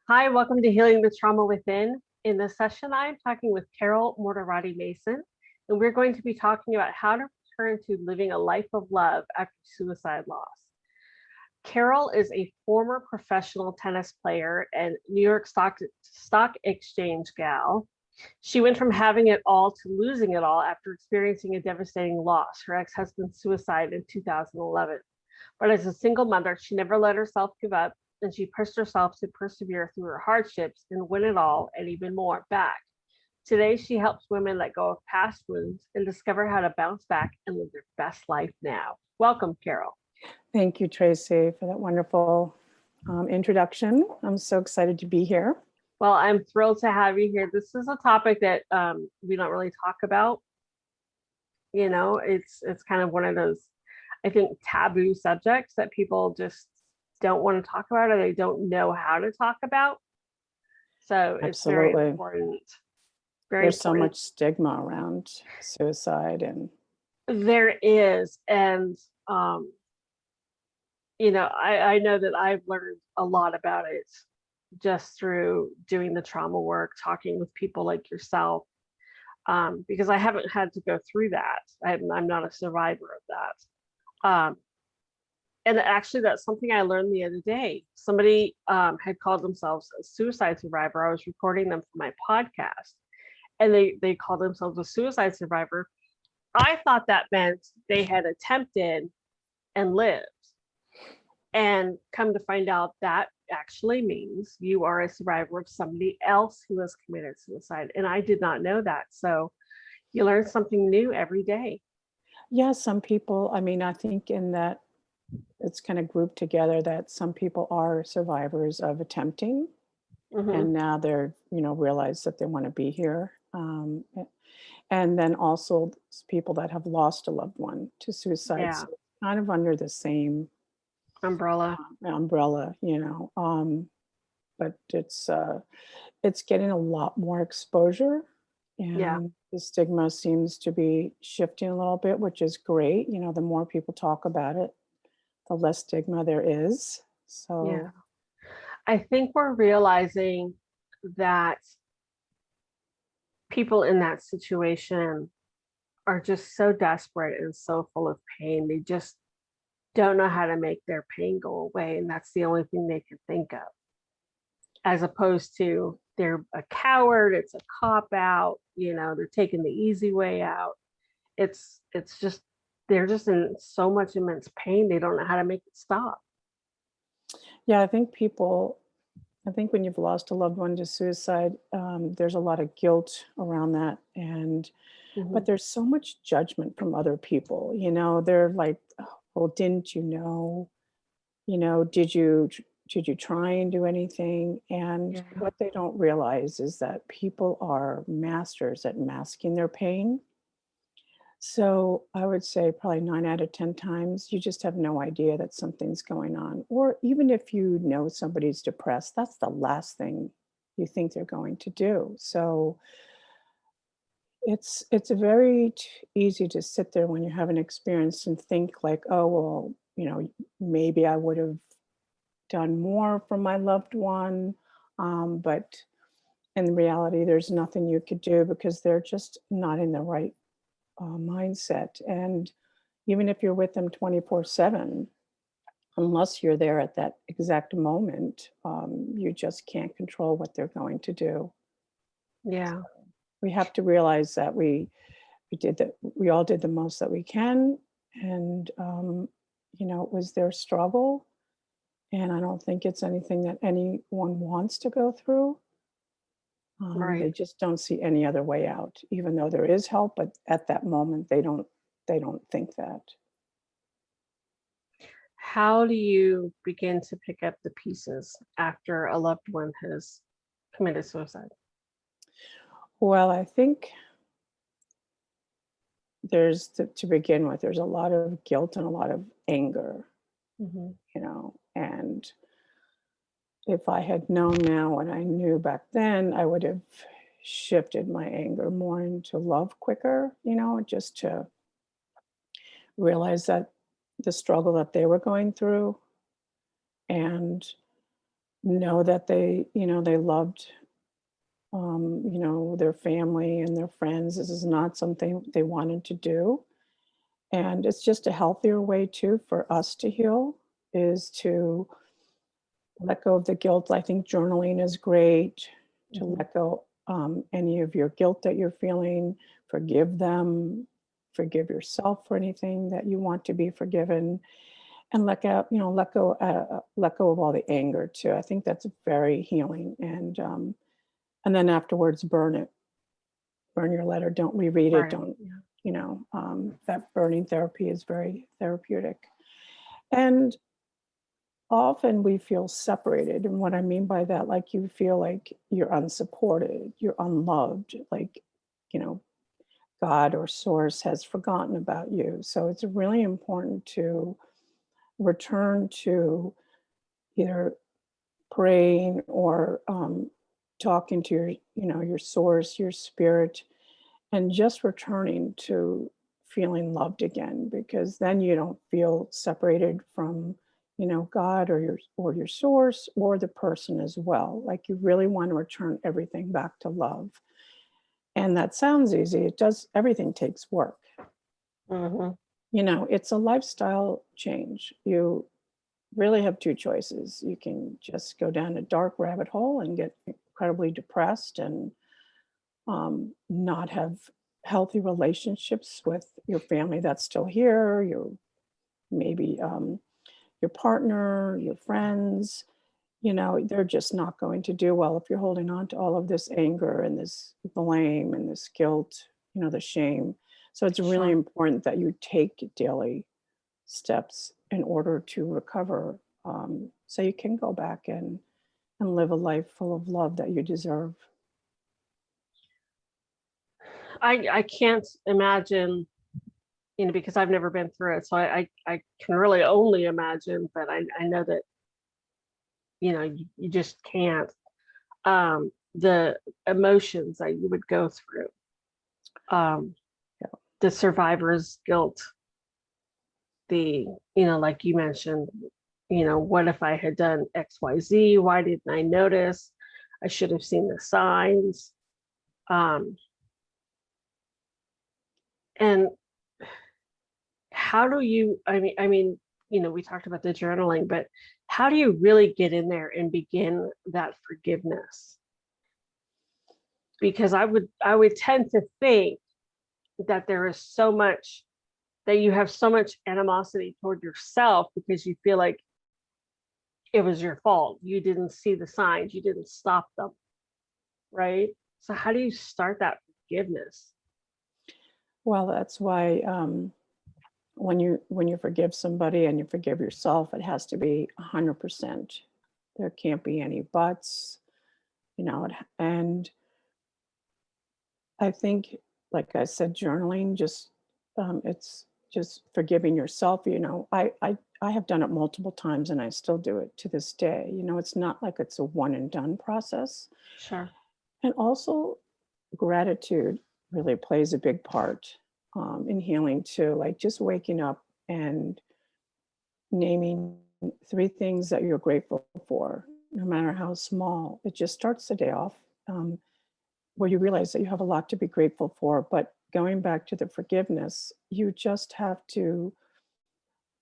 Hi, welcome to Healing the Trauma Within. In this session, I'm talking with Carol Mortarotti Mason, and we're going to be talking about how to return to living a life of love after suicide loss. Carol is a former professional tennis player and New York Stock Exchange gal. She went from having it all to losing it all after experiencing a devastating loss, her ex-husband's suicide in 2011. But as a single mother, she never let herself give up, and she pushed herself to persevere through her hardships and win it all and even more back. Today, she helps women let go of past wounds and discover how to bounce back and live their best life now. Welcome, Carol. Thank you, Tracy, for that wonderful introduction. I'm so excited to be here. Well, I'm thrilled to have you here. This is a topic that we don't really talk about. You know, it's kind of one of those, I think, taboo subjects that people just don't want to talk about or they don't know how to talk about. So it's very Absolutely. important. There's so much stigma around suicide, and there is. And you know, I know that I've learned a lot about it just through doing the trauma work, talking with people like yourself, because I haven't had to go through that. I'm not a survivor of that. And actually, that's something I learned the other day. Somebody had called themselves a suicide survivor. I was recording them for my podcast, and they called themselves a suicide survivor. I thought that meant they had attempted and lived. And come to find out that actually means you are a survivor of somebody else who has committed suicide. And I did not know that. So you learn something new every day. yeah, some people, I think in that it's kind of grouped together that some people are survivors of attempting, and now they're, realize that they want to be here. And then also people that have lost a loved one to suicide. Yeah. So kind of under the same umbrella, but it's getting a lot more exposure, and the stigma seems to be shifting a little bit, which is great. The more people talk about it, the less stigma there is. So yeah, I think we're realizing that people in that situation are just so desperate and so full of pain. They just don't know how to make their pain go away. And that's the only thing they can think of, as opposed to they're a coward, it's a cop out, they're taking the easy way out. It's just, they're just in so much immense pain, they don't know how to make it stop. yeah, I think when you've lost a loved one to suicide, there's a lot of guilt around that. But there's so much judgment from other people. They're like, oh, well, didn't you know? Did you try and do anything? And what they don't realize is that people are masters at masking their pain. So I would say probably 9 out of 10 times, you just have no idea that something's going on. Or even if you know somebody's depressed, that's the last thing you think they're going to do. So it's very easy to sit there when you have an experience and think like, oh, well, maybe I would have done more for my loved one. But in reality, there's nothing you could do because they're just not in the right mindset. And even if you're with them 24/7, unless you're there at that exact moment, you just can't control what they're going to do. Yeah. We have to realize that we all did the most that we can, and it was their struggle, and I don't think it's anything that anyone wants to go through. They just don't see any other way out, even though there is help, but at that moment they don't think that. How do you begin to pick up the pieces after a loved one has committed suicide? Well, I think to begin with, there's a lot of guilt and a lot of anger, and if I had known now what I knew back then, I would have shifted my anger more into love quicker, just to realize that the struggle that they were going through, and know that they loved, their family and their friends. This is not something they wanted to do. And it's just a healthier way too for us to heal, is to let go of the guilt. I think journaling is great to Mhm. let go any of your guilt that you're feeling, forgive them, forgive yourself for anything that you want to be forgiven, and let go of all the anger too. I think that's very healing. And then afterwards, burn your letter. Don't reread it. Right. Don't, Yeah. that burning therapy is very therapeutic. And often we feel separated. And what I mean by that, like you feel like you're unsupported, you're unloved, like, you know, God or source has forgotten about you. So it's really important to return to either praying or talking to your source, your spirit, and just returning to feeling loved again, because then you don't feel separated from God or your source or the person as well. Like you really want to return everything back to love. And that sounds easy. It does. Everything takes work. Mhm. It's a lifestyle change. You really have two choices. You can just go down a dark rabbit hole and get incredibly depressed and not have healthy relationships with your family that's still here, your maybe your partner, your friends. They're just not going to do well if you're holding on to all of this anger and this blame and this guilt, the shame. So it's really Sure. important that you take daily steps in order to recover, so you can go back and live a life full of love that you deserve. I can't imagine, because I've never been through it, so I can really only imagine, but I know that, you just can't. The emotions that you would go through, um, Yeah. the survivor's guilt, the, like you mentioned, what if I had done XYZ? Why didn't I notice? I should have seen the signs. Um, and how do you, we talked about the journaling, but how do you really get in there and begin that forgiveness? Because I would tend to think that there is so much, that you have so much animosity toward yourself because you feel like it was your fault. You didn't see the signs, you didn't stop them, right? So how do you start that forgiveness? Well, that's why when you forgive somebody and you forgive yourself, it has to be 100%. There can't be any buts, and I think, like I said, journaling, just it's just forgiving yourself. I have done it multiple times and I still do it to this day. It's not like it's a one and done process. Sure. And also, gratitude really plays a big part in healing too. Like just waking up and naming three things that you're grateful for, no matter how small. It just starts the day off, um, where you realize that you have a lot to be grateful for. But going back to the forgiveness, you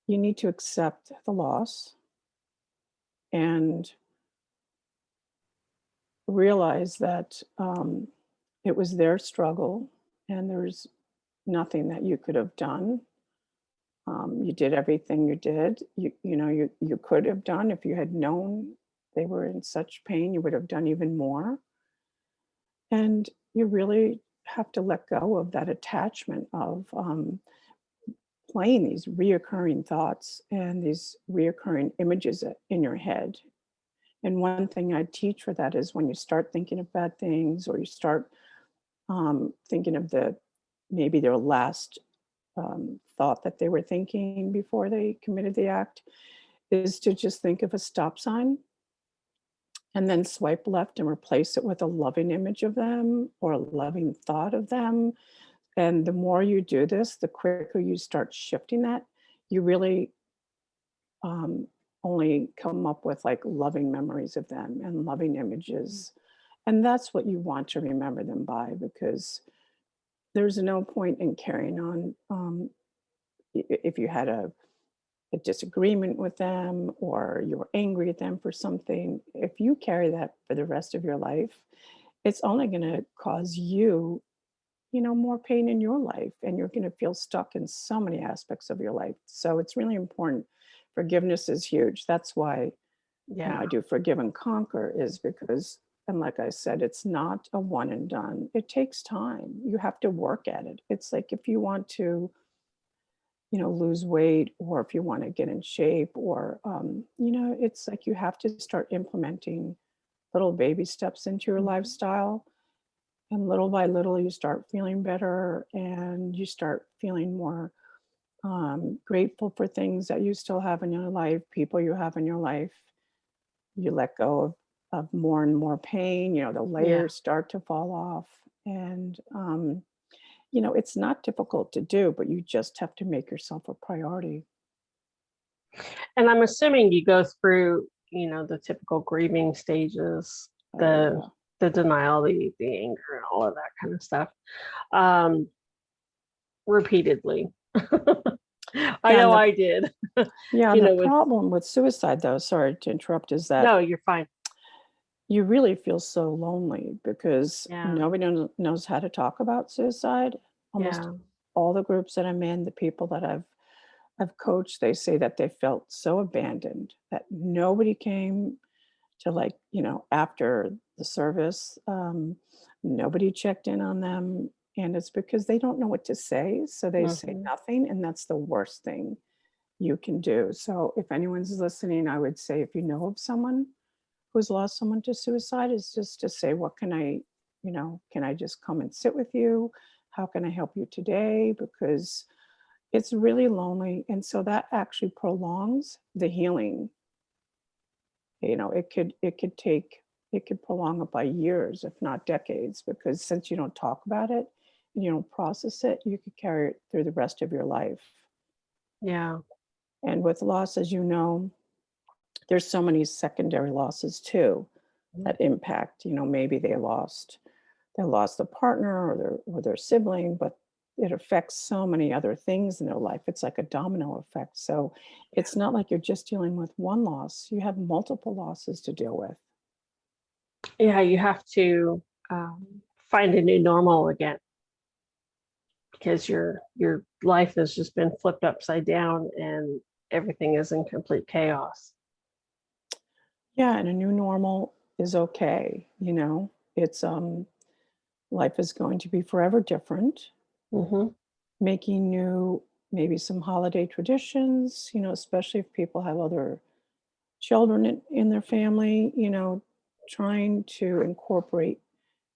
need to accept the loss and realize that it was their struggle and there's nothing that you could have done. You did everything you did. You could have done, if you had known they were in such pain, you would have done even more. And you really have to let go of that attachment of playing these reoccurring thoughts and these reoccurring images in your head. And one thing I teach for that is when you start thinking of bad things, or you start thinking of maybe their last thought that they were thinking before they committed the act, is to just think of a stop sign and then swipe left and replace it with a loving image of them or a loving thought of them. And the more you do this, the quicker you start shifting that. You really only come up with like loving memories of them and loving images. And that's what you want to remember them by, because there's no point in carrying on if you had a disagreement with them or you were angry at them for something. If you carry that for the rest of your life, it's only going to cause you, more pain in your life, and you're going to feel stuck in so many aspects of your life. So it's really important. Forgiveness is huge. That's why, I Yeah. do forgive and conquer, is because, and like I said, it's not a one and done. It takes time. You have to work at it. It's like if you want to, lose weight, or if you want to get in shape, or, it's like you have to start implementing little baby steps into your Mhm. lifestyle. And little by little, you start feeling better, and you start feeling more grateful for things that you still have in your life, people you have in your life. You let go of more and more pain, the Yeah. layers start to fall off. And, it's not difficult to do, but you just have to make yourself a priority. And I'm assuming you go through, the typical grieving stages, Oh, the yeah. the denial, the anger, and all of that kind of stuff, um, repeatedly. I Yeah. know And I did. yeah, and the With problem with suicide, though, sorry to interrupt, is that no, you're fine. you really feel so lonely because Yeah. nobody knows how to talk about suicide. Almost Yeah. all the groups that I'm in, the people that I've coached, they say that they felt so abandoned, that nobody came to, like, after the service. Nobody checked in on them, and it's because they don't know what to say, so they say Hmm. nothing, and that's the worst thing you can do. So if anyone's listening, I would say, if you know of someone who's lost someone to suicide, is just to say, what can can I just come and sit with you? How can I help you today? Because it's really lonely. And so that actually prolongs the healing. It could prolong it by years, if not decades, because since you don't talk about it and you don't process it, you could carry it through the rest of your life. Yeah. And with loss, as you know, there's so many secondary losses too Mhm. that impact. Maybe they lost a partner, or their sibling, but it affects so many other things in their life. It's like a domino effect. So it's not like you're just dealing with one loss. You have multiple losses to deal with. Yeah, you have to find a new normal again, because your life has just been flipped upside down and everything is in complete chaos. Yeah, and a new normal is okay. It's life is going to be forever different. Hmm. Making new, maybe some holiday traditions, especially if people have other children in their family, trying to incorporate,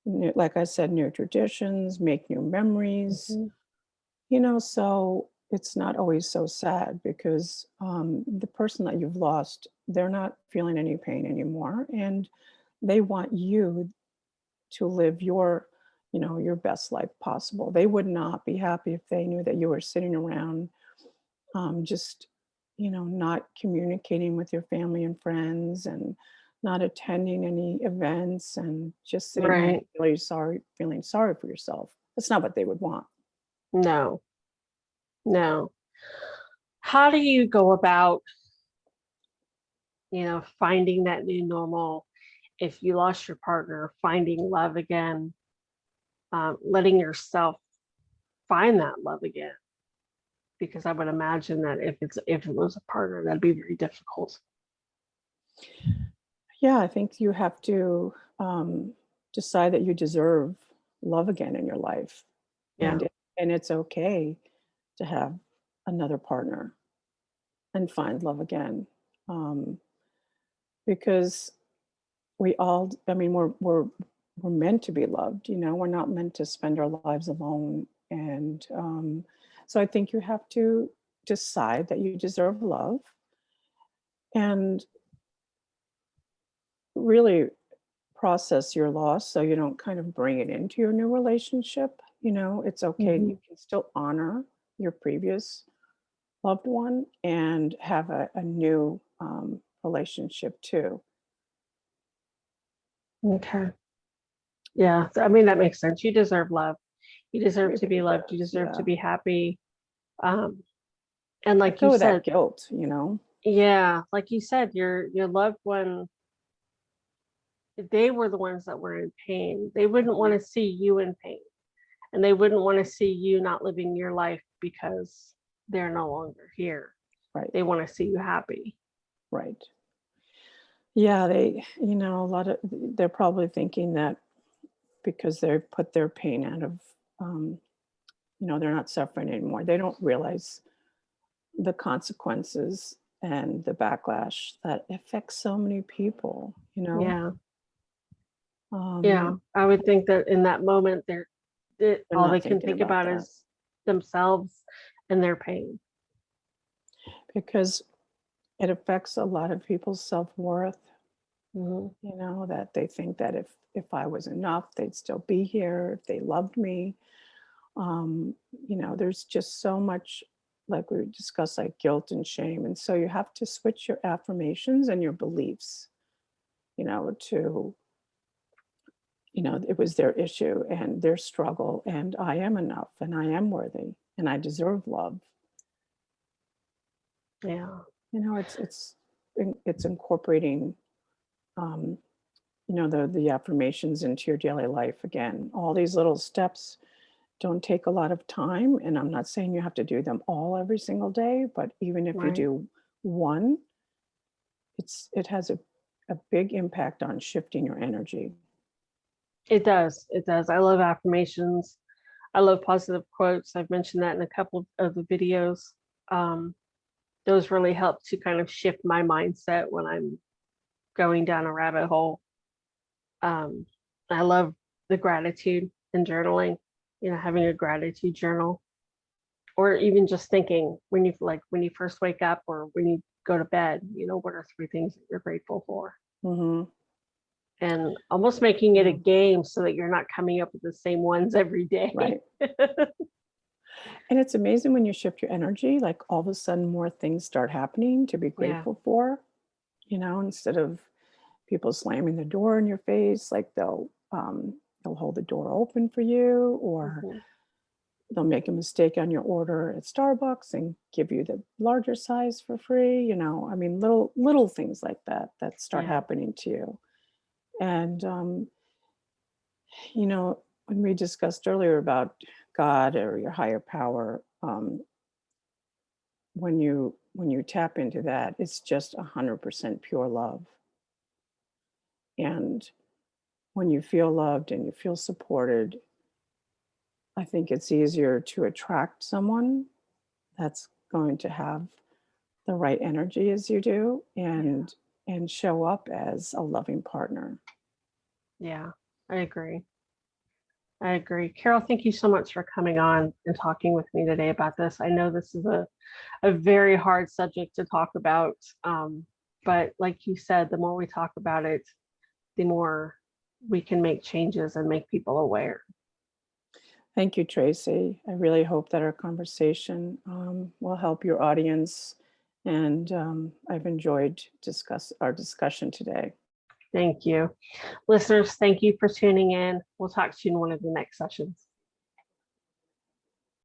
like I said, new traditions, make new memories, Hmm. so it's not always so sad, because the person that you've lost, they're not feeling any pain anymore. And they want you to live your best life possible. They would not be happy if they knew that you were sitting around, just not communicating with your family and friends, and not attending any events, and just sitting home Right. feeling sorry for yourself. That's not what they would want. No, no. How do you go about, finding that new normal if you lost your partner, finding love again, letting yourself find that love again? Because I would imagine that if it was a partner, that'd be very difficult. Yeah, I think you have to decide that you deserve love again in your life, Yeah. and it's okay to have another partner and find love again, um, because I mean, we're meant to be loved. We're not meant to spend our lives alone. And so I think you have to decide that you deserve love, and really process your loss, so you don't kind of bring it into your new relationship. It's okay. You Hmm. can still honor your previous loved one and have a new relationship too. Okay. Yeah. I mean, that makes sense. You deserve love. You deserve to be Everybody loved. You does, deserve to yeah. be happy. Um, and Let like you go of that said, guilt, you know. yeah, like you said, your loved one, they were the ones that were in pain. They wouldn't want to see you in pain. And they wouldn't want to see you not living your life because they're no longer here. Right, They want to see you happy. right. Yeah, they, you know, a lot of they're probably thinking that because they've put their pain out of, um, you know, they're not suffering anymore. They don't realize the consequences and the backlash that affects so many people, you know. Yeah. Yeah. Um, I would think that in that moment, they're all they not can thinking think about about that is themselves and their pain. because it affects a lot of people's self-worth, Mhm. you know, that they think that if I was enough, they'd still be here, if they loved me. Um, you know, there's just so much, like we discussed, like guilt and shame. And so you have to switch your affirmations and your beliefs, you know, to, you know, it was their issue and their struggle, and I am enough and I am worthy and I deserve love. Yeah. You know, it's incorporating, um, you know, the affirmations into your daily life. Again, all these little steps don't take a lot of time, and I'm not saying you have to do them all every single day, but even if you Right. do one, it has a big impact on shifting your energy. It does. It does. I love affirmations. I love positive quotes. I've mentioned that in a couple of the videos. Um, those really help to kind of shift my mindset when I'm going down a rabbit hole. Um, I love the gratitude and journaling, having a gratitude journal, or even just thinking when you first wake up or when you go to bed, what are three things that you're grateful for? Hmm. And almost making it a Yeah, game so that you're not coming up with the same ones every day. right. And it's amazing when you shift your energy, like all of a sudden more things start happening to be Yeah. grateful for, you know, instead of people slamming the door in your face, like they'll hold the door open for you, or Mhm. they'll make a mistake on your order at Starbucks and give you the larger size for free, you know. I mean, little things like that that start Yeah. happening to you. And you know, when we discussed earlier about God or your higher power, when you tap into that, it's just 100% pure love. And when you feel loved and you feel supported, I think it's easier to attract someone that's going to have the right energy as you do, Yeah. and show up as a loving partner. Yeah. I agree. I agree. Carol, thank you so much for coming on and talking with me today about this. I know this is a very hard subject to talk about. But like you said, the more we talk about it, the more we can make changes and make people aware. Thank you, Tracy. I really hope that our conversation will help your audience, and I've enjoyed our discussion today. Thank you. Listeners, thank you for tuning in. We'll talk to you in one of the next sessions.